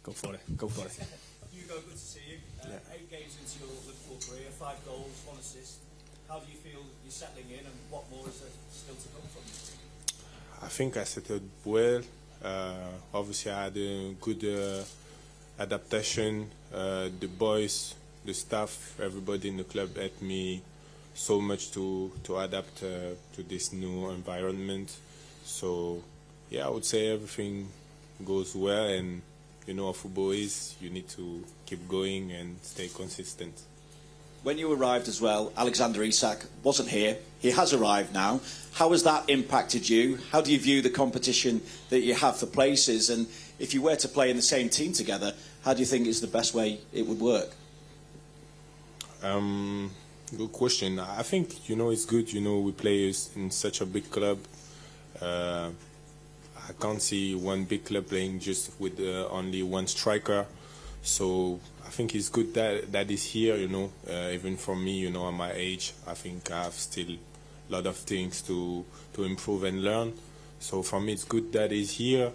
Go for it. Go for it. Hugo, good to see you. 8 games into your Liverpool career, 5 goals, 1 assist. How do you feel you're settling in, and what more is there still to come from you? I think I settled well. Obviously, I had a good adaptation. The boys, the staff, everybody in the club helped me so much to adapt to this new environment. So, yeah, I would say everything goes well, and you know what football is. You need to keep going and stay consistent. When you arrived as well, Alexander-Isak wasn't here. He has arrived now. How has that impacted you? How do you view the competition that you have for places? And if you were to play in the same team together, how do you think is the best way it would work? Good question. I think, you know, it's good, you know, we play in such a big club. I can't see one big club playing just with only one striker. So I think it's good that is here, you know. Even for me, you know, at my age, I think I have still a lot of things to improve and learn. So for me, it's good that he's here.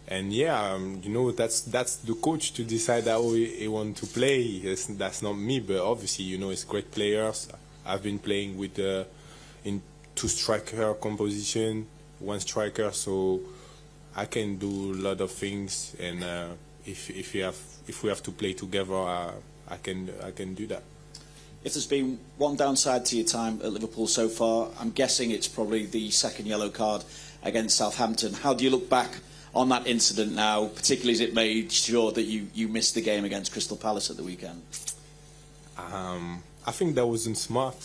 And yeah, you know, that's the coach to decide how he want to play. That's not me, but obviously, you know, it's great players. I've been playing with in 2 striker composition, 1 striker, so I can do a lot of things. And if we have to play together, I can do that. If there's been one downside to your time at Liverpool so far, I'm guessing it's probably the 2nd yellow card against Southampton. How do you look back on that incident now, particularly as it made sure that you missed the game against Crystal Palace at the weekend? I think that wasn't smart.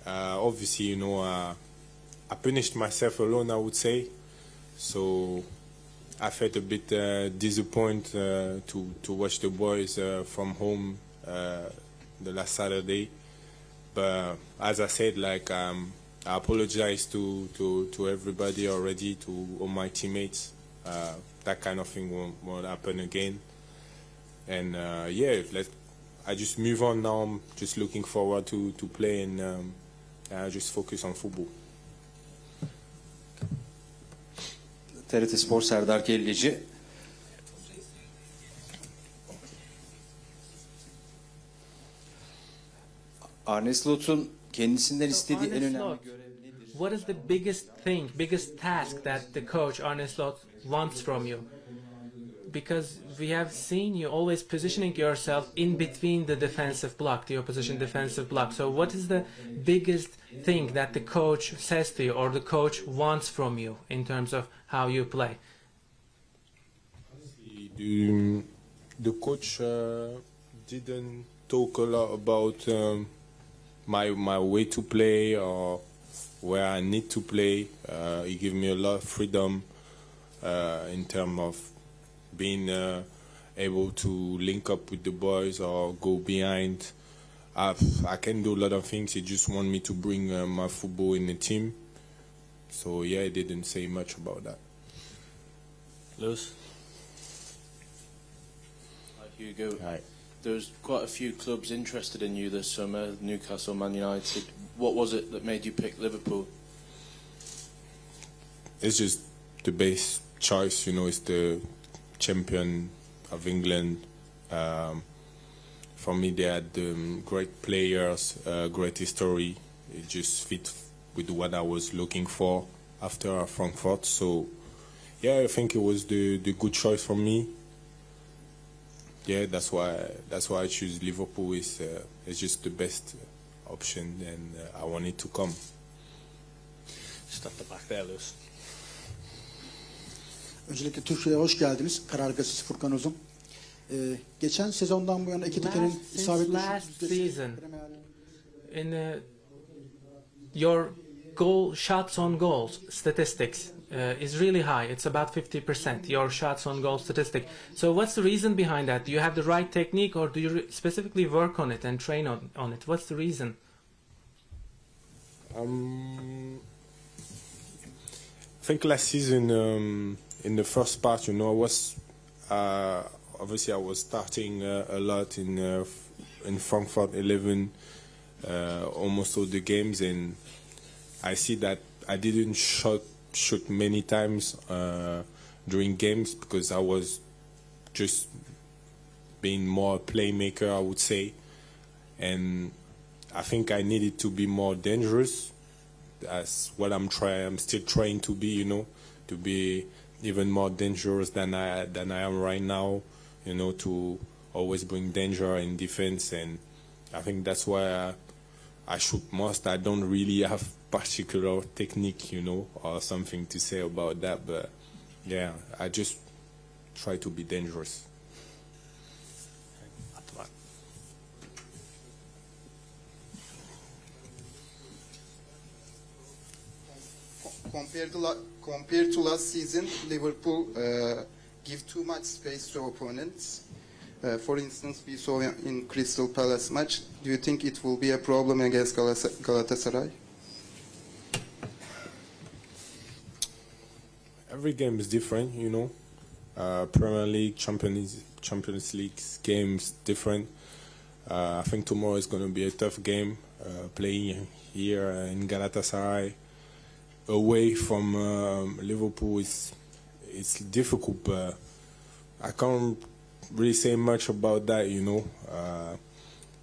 Obviously, you know, I punished myself alone, I would say. So I felt a bit disappointed to watch the boys from home the last Saturday. But as I said, like, I apologize to everybody already, to all my teammates. That kind of thing won't happen again. And yeah, I just move on now. I'm just looking forward to play and just focus on football. TRT Spor Serdar Kelleci. Arne Slot'un kendisinden istediği en önemli görev nedir? What is the biggest task that the coach Arne Slot wants from you? Because we have seen you always positioning yourself in between the defensive block, the opposition defensive block. So what is the biggest thing that the coach says to you, or the coach wants from you in terms of how you play? The coach didn't talk a lot about my way to play or where I need to play. He gave me a lot of freedom in terms of being able to link up with the boys or go behind. I can do a lot of things. He just want me to bring my football in the team. So yeah, he didn't say much about that. Lewis. Hi Hugo. Hi. There's quite a few clubs interested in you this summer, Newcastle, Man United. What was it that made you pick Liverpool? It's just the best choice, you know. It's the champion of England. For me, they had great players, great history. It just fit with what I was looking for after Frankfurt. So, yeah, I think it was the good choice for me. Yeah, that's why I choose Liverpool. It's just the best option, and I want it to come. Just at the back there, Lewis. Öncelikle Türkiye'ye hoş geldiniz. Karar gazetesi Furkan Uzun. Geçen sezondan bu yana Ekitike'nin isabetli last season, in your shots on goals statistics is really high. It's about 50%, your shots on goal statistic. So what's the reason behind that? Do you have the right technique, or do you specifically work on it and train on it? What's the reason? I think last season, in the first part, you know, I was obviously I was starting a lot in Frankfurt 11, almost all the games, and I see that I didn't shoot many times during games because I was just being more a playmaker, I would say, and I think I needed to be more dangerous. That's what I'm still trying to be, to be even more dangerous than I am right now, to always bring danger in defense. And I think that's why I shoot most. I don't really have particular technique, or something to say about that. But yeah, I just try to be dangerous. At the back. Compared to last season, Liverpool give too much space to opponents. For instance, we saw in Crystal Palace match. Do you think it will be a problem against Galatasaray? Every game is different, Premier League, Champions League games different. I think tomorrow is going to be a tough game. Playing here in Galatasaray, away from Liverpool, it's difficult. But I can't really say much about that.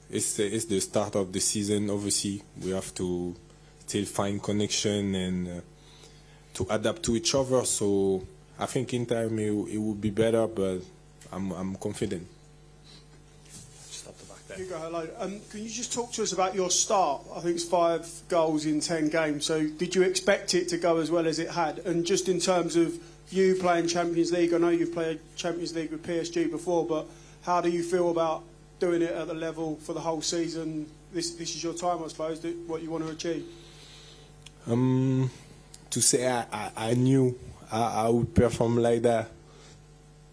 It's the start of the season. Obviously, we have to still find connection and to adapt to each other. So I think in time it will be better, but I'm confident. Just up the back there. Hugo, hello. Can you just talk to us about your start? I think it's 5 goals in 10 games. So did you expect it to go as well as it had? And just in terms of you playing Champions League, I know you've played Champions League with PSG before, but how do you feel about doing it at the level for the whole season? This is your time, I suppose, what you want to achieve? To say I knew I would perform like that,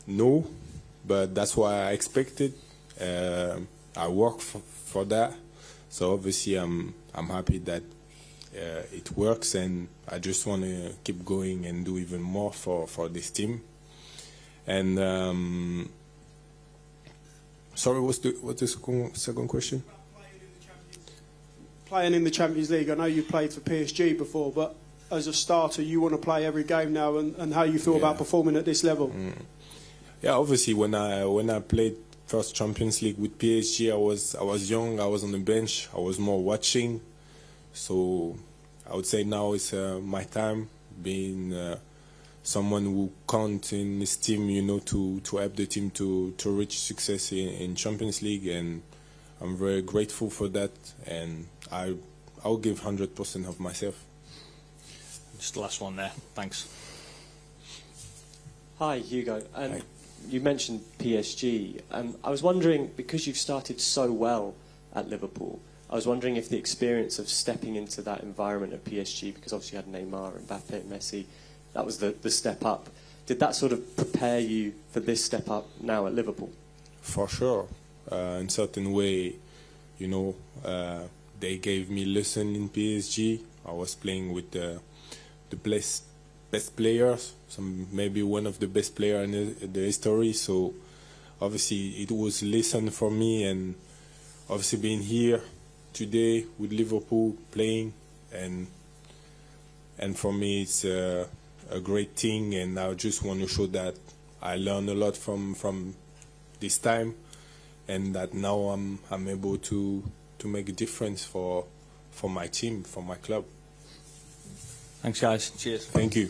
no, but that's what I expected. I work for that, so obviously I'm happy that it works, and I just want to keep going and do even more for this team. And sorry, what's the second question? Playing in the Champions League. I know you played for PSG before, but as a starter, you want to play every game now, and how you feel about performing at this level? Yeah, obviously when I played first Champions League with PSG, I was young, I was on the bench, I was more watching. So I would say now it's my time, being someone who counts in this team, to help the team to reach success in Champions League, and I'm very grateful for that, and I'll give 100% of myself. Just the last one there. Thanks. Hi, Hugo. Hi. You mentioned PSG. I was wondering, because you've started so well at Liverpool, I was wondering if the experience of stepping into that environment at PSG, because obviously you had Neymar, Mbappe, Messi, that was the step up. Did that sort of prepare you for this step up now at Liverpool? For sure. In certain way, they gave me lesson in PSG. I was playing with the best players, maybe one of the best players in the history. So obviously it was a lesson for me, and obviously being here today with Liverpool playing, and for me it's a great thing, and I just want to show that I learned a lot from this time, and that now I'm able to make a difference for my team, for my club. Thanks, guys. Cheers. Thank you.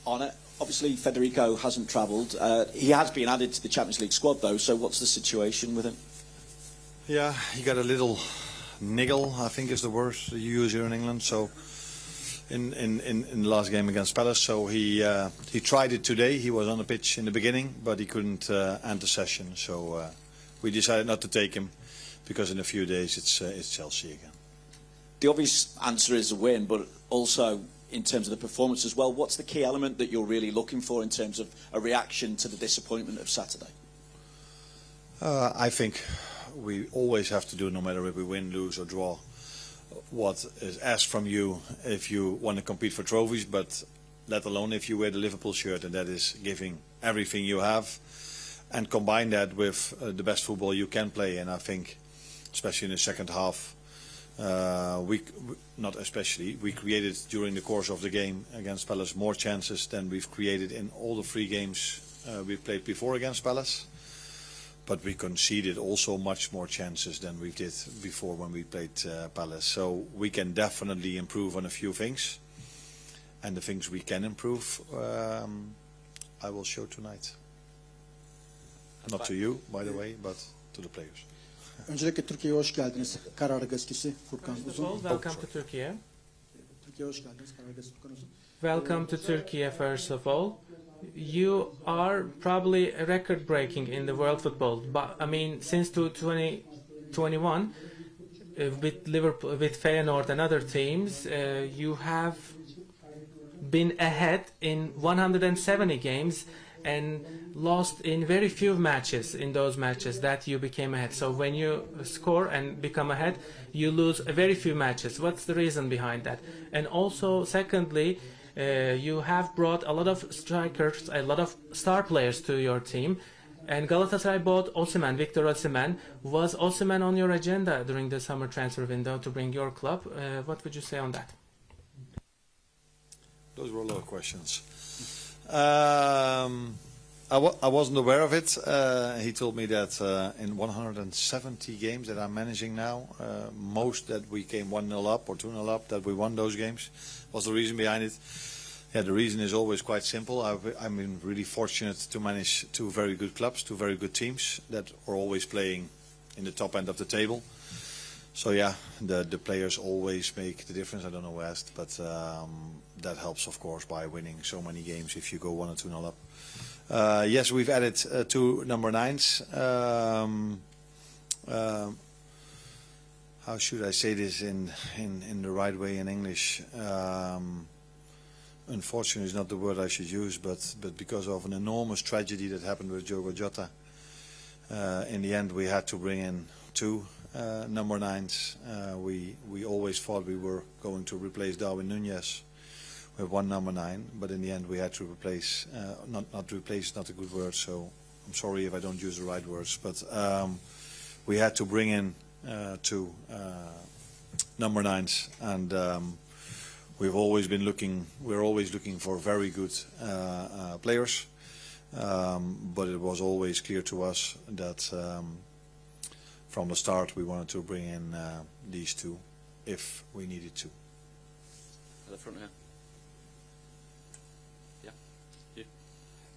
Arne, obviously Federico hasn't travelled. He has been added to the Champions League squad though, so what's the situation with him? Yeah, he got a little niggle, I think is the word you use here in England, so in the last game against Palace. So he tried it today. He was on the pitch in the beginning, but he couldn't end the session. So we decided not to take him because in a few days it's Chelsea again. The obvious answer is a win, but also in terms of the performance as well, what's the key element that you're really looking for in terms of a reaction to the disappointment of Saturday? I think we always have to do, no matter if we win, lose or draw, what is asked from you if you want to compete for trophies, but let alone if you wear the Liverpool shirt, and that is giving everything you have and combine that with the best football you can play. And I think, especially in the second half, we created during the course of the game against Palace more chances than we've created in all the 3 games we've played before against Palace. But we conceded also much more chances than we did before when we played Palace. So we can definitely improve on a few things. And the things we can improve, I will show tonight. Not to you, by the way, but to the players. Öncelikle Türkiye'ye hoş geldiniz. Karar gazetesi Furkan Uzun. Welcome to Turkey. Türkiye'ye hoş geldiniz. Karar gazetesi Furkan Uzun. Welcome to Turkey, first of all. You are probably record-breaking in the world football, but I mean, since 2021, with Liverpool, with Feyenoord and other teams, you have been ahead in 170 games and lost in very few matches in those matches that you became ahead. So when you score and become ahead, you lose very few matches. What's the reason behind that? And also, secondly, you have brought a lot of strikers, a lot of star players to your team. And Galatasaray bought Osimhen, Victor Osimhen. Was Osimhen on your agenda during the summer transfer window to bring your club? What would you say on that? Those were a lot of questions. I wasn't aware of it. He told me that in 170 games that I'm managing now, most that we came 1-0 up or 2-0 up, that we won those games. What's the reason behind it? Yeah, the reason is always quite simple. I've been really fortunate to manage 2 very good clubs, 2 very good teams that are always playing in the top end of the table. So yeah, the players always make the difference. I don't know who asked, but that helps, of course, by winning so many games if you go 1 or 2-0 up. Yes, we've added 2 number 9s. How should I say this in the right way in English? Unfortunately is not the word I should use, but because of an enormous tragedy that happened with Diogo Jota, in the end we had to bring in 2 number 9s. We always thought we were going to replace Darwin Núñez with 1 number 9, but in the end we had to replace, not replace is not a good word, so I'm sorry if I don't use the right words, but we had to bring in 2 number 9s, and we're always looking for very good players, but it was always clear to us that from the start we wanted to bring in these 2 if we needed to. At the front here.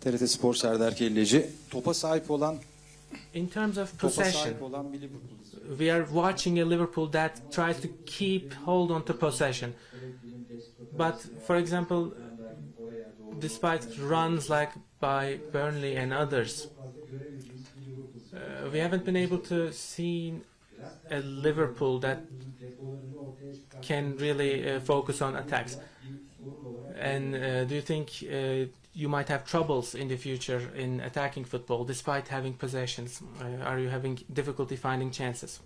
TRT Spor Serdar Kelleci. Topa sahip olan In terms of possession, we are watching a Liverpool that tries to keep hold on to possession. But, for example, despite runs like by Burnley and others, we haven't been able to see a Liverpool that can really focus on attacks. And do you think you might have troubles in the future in attacking football despite having possessions? Are you having difficulty finding chances?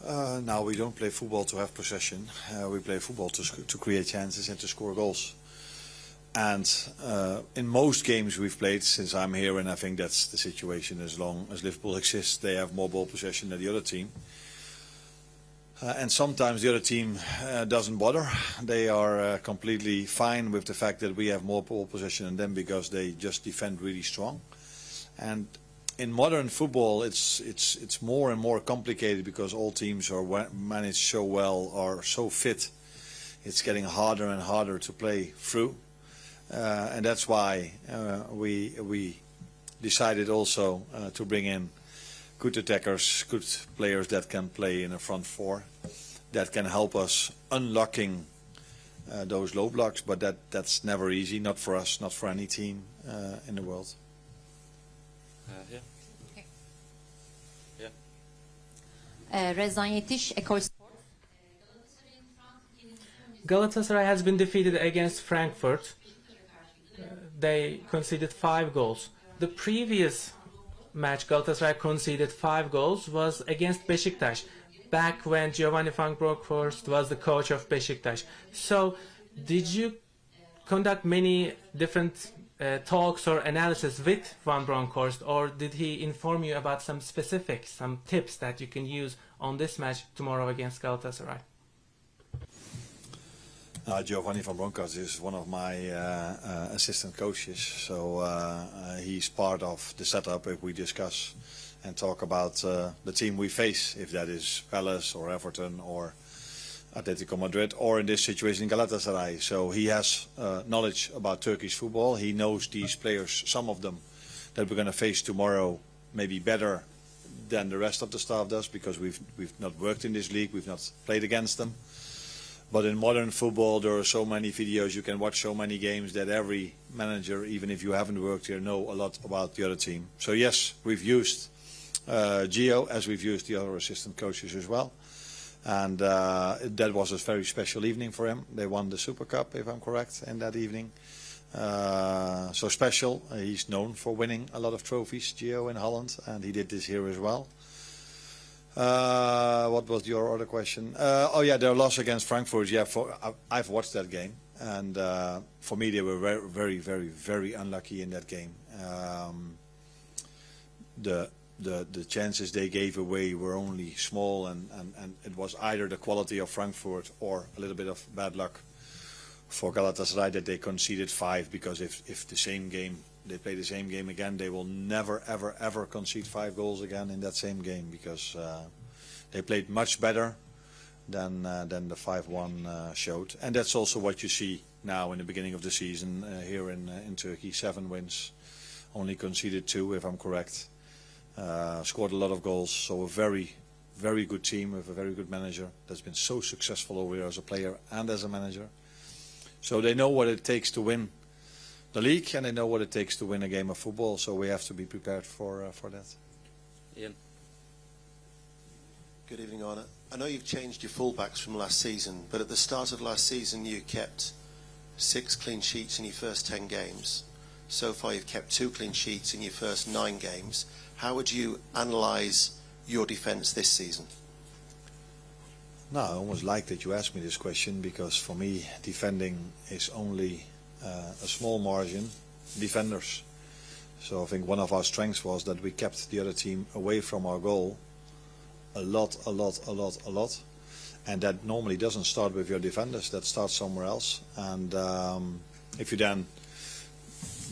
No, we don't play football to have possession. We play football to create chances and to score goals. And in most games we've played since I'm here, and I think that's the situation as long as Liverpool exists, they have more ball possession than the other team. And sometimes the other team doesn't bother. They are completely fine with the fact that we have more ball possession than them because they just defend really strong. And in modern football, it's more and more complicated because all teams are managed so well, are so fit. It's getting harder and harder to play through, and that's why we decided also to bring in good attackers, good players that can play in a front 4, that can help us unlocking those low blocks, but that's never easy, not for us, not for any team in the world. Yeah. Rezan Yetiş, Ekol Spor. Galatasaray has been defeated against Frankfurt. They conceded 5 goals. The previous match Galatasaray conceded 5 goals was against Beşiktaş, back when Giovanni van Bronckhorst was the coach of Beşiktaş. So, did you conduct many different talks or analysis with Van Bronckhorst, or did he inform you about some specifics, some tips that you can use on this match tomorrow against Galatasaray? Giovanni van Bronckhorst is one of my assistant coaches, so he's part of the setup if we discuss and talk about the team we face, if that is Palace or Everton or Atletico Madrid, or in this situation Galatasaray. So he has knowledge about Turkish football. He knows these players, some of them that we're going to face tomorrow, maybe better than the rest of the staff does, because we've not worked in this league, we've not played against them. But in modern football, there are so many videos, you can watch so many games that every manager, even if you haven't worked here, know a lot about the other team. So yes, we've used Gio, as we've used the other assistant coaches as well. And that was a very special evening for him. They won the Super Cup, if I'm correct, in that evening. So special. He's known for winning a lot of trophies, Gio, in Holland, and he did this here as well. What was your other question? Oh yeah, their loss against Frankfurt. Yeah, I've watched that game, and for me they were very, very, very unlucky in that game. The chances they gave away were only small, and it was either the quality of Frankfurt or a little bit of bad luck for Galatasaray that they conceded 5, because if the same game, they play the same game again, they will never, ever, ever concede 5 goals again in that same game, because they played much better than the 5-1 showed. And that's also what you see now in the beginning of the season here in Turkey. 7 wins, only conceded 2, if I'm correct. Scored a lot of goals, so a very, very good team with a very good manager that's been so successful over here as a player and as a manager. So they know what it takes to win the league, and they know what it takes to win a game of football, so we have to be prepared for that. Ian. Good evening, Arne. I know you've changed your fullbacks from last season, but at the start of last season you kept 6 clean sheets in your first 10 games. So far you've kept 2 clean sheets in your first 9 games. How would you analyse your defence this season? No, I almost like that you asked me this question, because for me defending is only a small margin, defenders. So I think one of our strengths was that we kept the other team away from our goal a lot. And that normally doesn't start with your defenders, that starts somewhere else. And if you then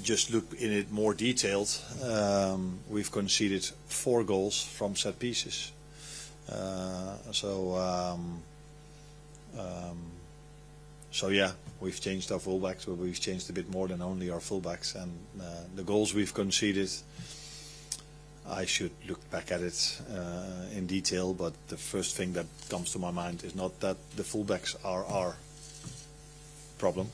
just look in it more detailed, we've conceded 4 goals from set pieces. So yeah, we've changed our fullbacks, but we've changed a bit more than only our fullbacks. And the goals we've conceded, I should look back at it in detail, but the first thing that comes to my mind is not that the fullbacks are our problem.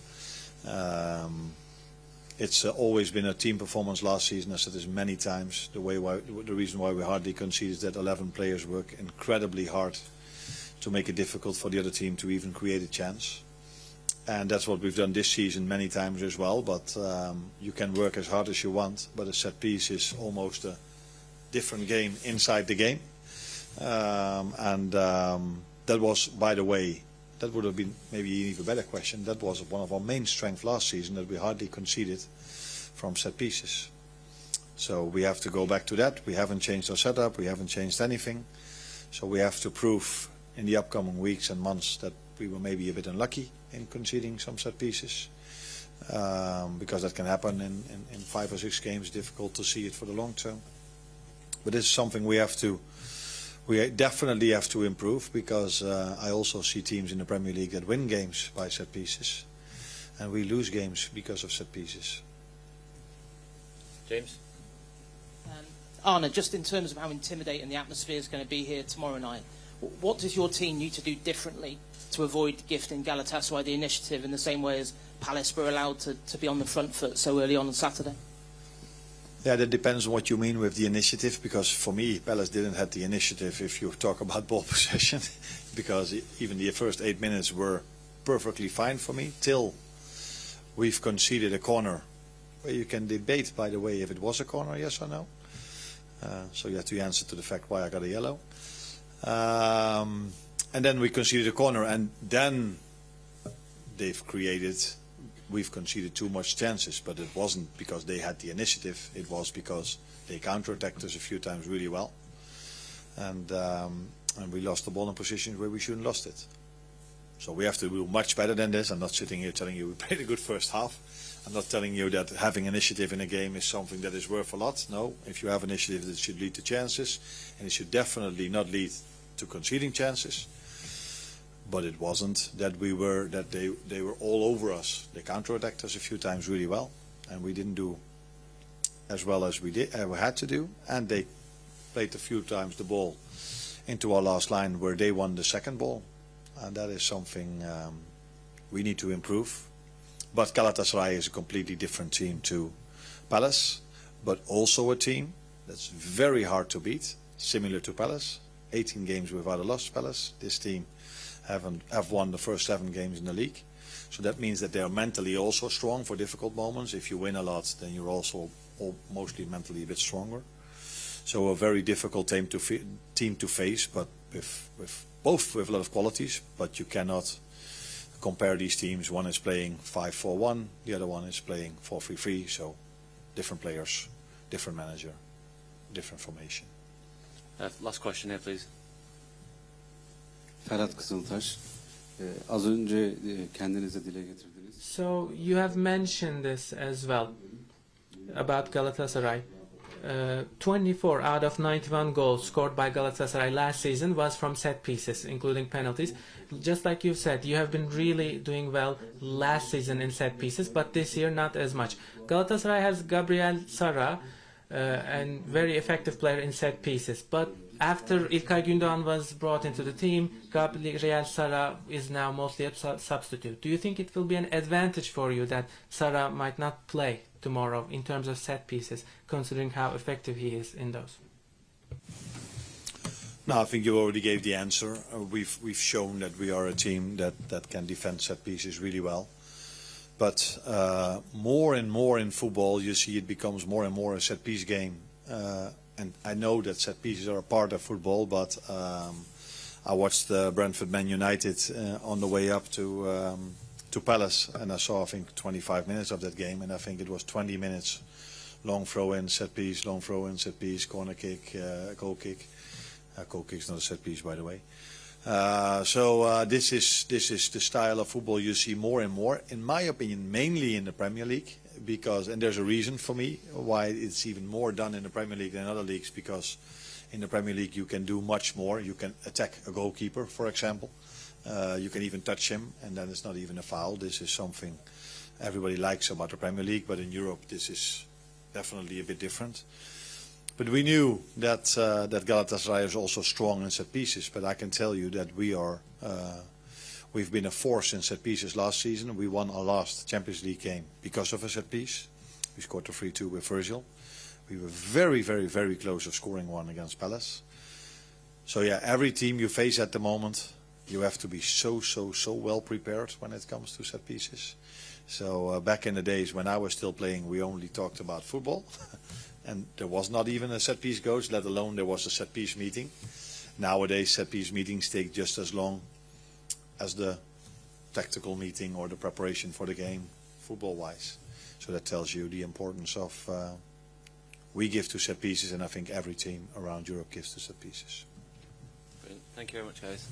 It's always been a team performance last season. I said this many times. The reason why we hardly conceded is that 11 players work incredibly hard to make it difficult for the other team to even create a chance. And that's what we've done this season many times as well. But you can work as hard as you want, but a set piece is almost a different game inside the game. That was, by the way, that would have been maybe an even better question. That was one of our main strengths last season, that we hardly conceded from set pieces. So we have to go back to that. We haven't changed our setup. We haven't changed anything. So we have to prove in the upcoming weeks and months that we were maybe a bit unlucky in conceding some set pieces. Because that can happen in 5 or 6 games. Difficult to see it for the long term. But this is something we definitely have to improve, because I also see teams in the Premier League that win games by set pieces, and we lose games because of set pieces. James? Arne, just in terms of how intimidating the atmosphere is going to be here tomorrow night, What does your team need to do differently to avoid gifting Galatasaray the initiative in the same way as Palace were allowed to be on the front foot so early on Saturday? Yeah, that depends on what you mean with the initiative, because for me, Palace didn't have the initiative if you talk about ball possession, because even the first 8 minutes were perfectly fine for me, till we've conceded a corner, where you can debate, by the way, if it was a corner, yes or no. So you have to answer to the fact why I got a yellow. And then we conceded a corner, and then we've conceded too much chances, but it wasn't because they had the initiative, it was because they counter-attacked us a few times really well. And we lost the ball in positions where we shouldn't lost it. So we have to do much better than this. I'm not sitting here telling you we played a good first half. I'm not telling you that having initiative in a game is something that is worth a lot. No, if you have initiative, it should lead to chances, and it should definitely not lead to conceding chances. But it wasn't that they were all over us. They counter-attacked us a few times really well, and we didn't do as well as we had to do. And they played a few times the ball into our last line where they won the second ball, and that is something we need to improve. But Galatasaray is a completely different team to Palace, but also a team that's very hard to beat, similar to Palace. 18 games without a loss, Palace. This team have won the first 7 games in the league. So that means that they are mentally also strong for difficult moments. If you win a lot, then you're also mostly mentally a bit stronger. So a very difficult team to face, but both with a lot of qualities, but you cannot compare these teams. One is playing 5-4-1, the other one is playing 4-3-3, so different players, different manager, different formation. Last question here, please. Ferhat Kızıltaş, az önce kendinize dile getirdiniz. So you have mentioned this as well about Galatasaray. 24 out of 91 goals scored by Galatasaray last season was from set pieces, including penalties. Just like you said, you have been really doing well last season in set pieces, but this year not as much. Galatasaray has Gabriel Sara, and very effective player in set pieces. But after İlkay Gündoğan was brought into the team, Gabriel Sara is now mostly a substitute. Do you think it will be an advantage for you that Sara might not play tomorrow in terms of set pieces, considering how effective he is in those? No, I think you already gave the answer. We've shown that we are a team that can defend set pieces really well. But more and more in football, you see it becomes more and more a set-piece game. And I know that set pieces are a part of football, but I watched Brentford Man United on the way up to Palace, and I saw, I think, 25 minutes of that game, and I think it was 20 minutes long throw-in, set-piece, long throw-in, set-piece, corner kick, goal kick. Goal kick is not a set-piece, by the way. So this is the style of football you see more and more, in my opinion, mainly in the Premier League, and there's a reason for me why it's even more done in the Premier League than other leagues, because in the Premier League you can do much more. You can attack a goalkeeper, for example. You can even touch him, and then it's not even a foul. This is something everybody likes about the Premier League, but in Europe this is definitely a bit different. But we knew that Galatasaray is also strong in set pieces. But I can tell you that we've been a force in set pieces last season. We won our last Champions League game because of a set piece. We scored the 3-2 with Virgil. We were very, very, very close of scoring one against Palace. So yeah, every team you face at the moment, you have to be so well prepared when it comes to set pieces. So back in the days when I was still playing, we only talked about football. And there was not even a set-piece coach, let alone there was a set-piece meeting. Nowadays, set-piece meetings take just as long as the tactical meeting or the preparation for the game, football-wise. So that tells you the importance of we give to set-pieces, and I think every team around Europe gives to set-pieces. Brilliant. Thank you very much, guys.